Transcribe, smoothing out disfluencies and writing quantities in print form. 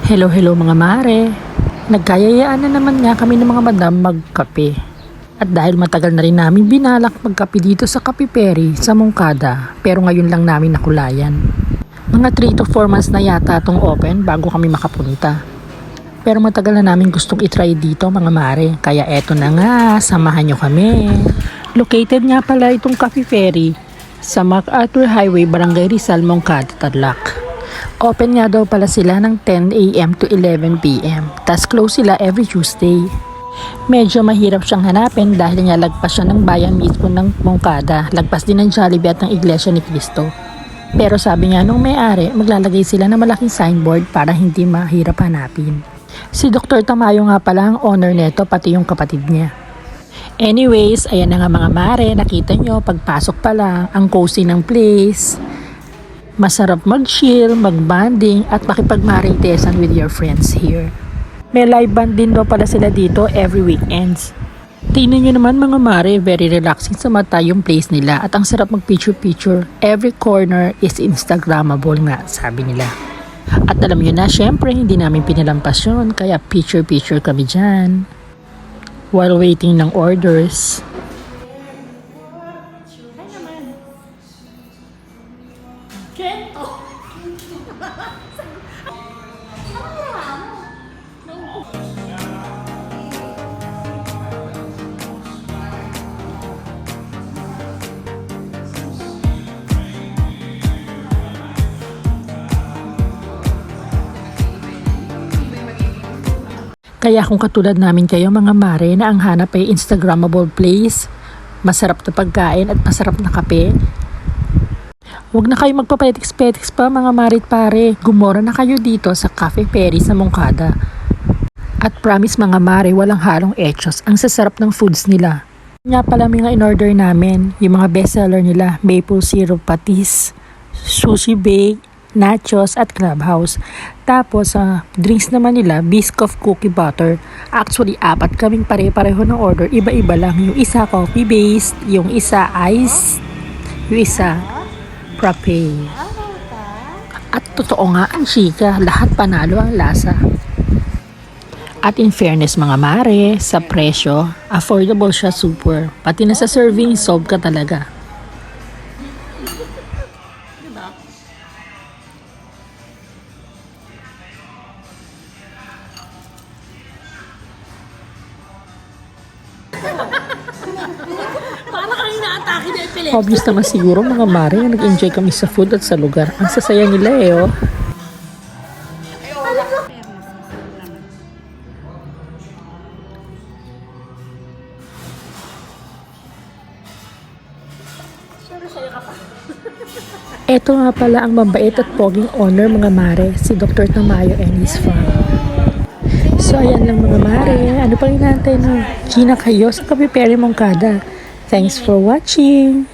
Hello, hello mga mare. Nagkayayaan na naman nga kami ng mga madam magkape. At dahil matagal na rin namin binalak magkape dito sa Cafe Perry sa Moncada, pero ngayon lang namin nakulayan. Mga 3 to 4 months na yata itong open bago kami makapunta. Pero matagal na namin gustong itry dito mga mare, kaya eto na nga, samahan nyo kami. Located nga pala itong Cafe Perry sa MacArthur Highway, Barangay Rizal, Moncada, Tarlac. Open nga daw pala sila ng 10 AM to 11 PM. Tas close sila every Tuesday. Medyo mahirap siyang hanapin dahil nga lagpas siya ng bayan mismo ng Moncada. Lagpas din ng Jollibee at ng Iglesia ni Cristo. Pero sabi nga nung may-ari, maglalagay sila ng malaking signboard para hindi mahirap hanapin. Si Dr. Tamayo nga pala ang owner neto, pati yung kapatid niya. Anyways, ayan na nga mga mare, nakita nyo pagpasok pa lang ang cozy ng place. Masarap mag-chill, mag-banding at makipag-maritesan with your friends here. May live band din daw pala sila dito every weekends. Tingnan nyo naman mga mare, very relaxing sa mata yung place nila at ang sarap mag-picture-picture. Every corner is Instagrammable nga, sabi nila. At alam nyo na, syempre hindi namin pinalampas yun, kaya picture-picture kami dyan. While waiting ng orders. Kaya kung katulad namin kayo mga mare na ang hanap ay Instagrammable place, masarap na pagkain at masarap na kape, huwag na kayo magpapetiks-petiks pa mga mare at pare. Gumora na kayo dito sa Cafe Perry sa Moncada. At promise mga mare, walang halong etchos. Ang sasarap ng foods nila. Nga pala mga in-order namin, yung mga bestseller nila, maple syrup patis, sushi bake, nachos at clubhouse. Tapos drinks naman nila, biscoff cookie butter. Actually, 4 kaming pare-pareho ng order. Iba-iba lang. Yung isa coffee based, yung isa ice, yung isa frappe. At totoo nga ang chika, lahat panalo ang lasa. At in fairness mga mare, sa presyo, affordable siya super. Pati na sa serving, solve ka talaga. Obvious naman siguro mga mare na nag-enjoy kami sa food at sa lugar. Ang sasaya nila oh. Ito nga pala ang mabait at poging owner mga mare, si Dr. Tamayo and his farm. So ayan lang mga mare, ano pang inaantay na? Gina kayo sa Cafe Perry Moncada. Thanks for watching!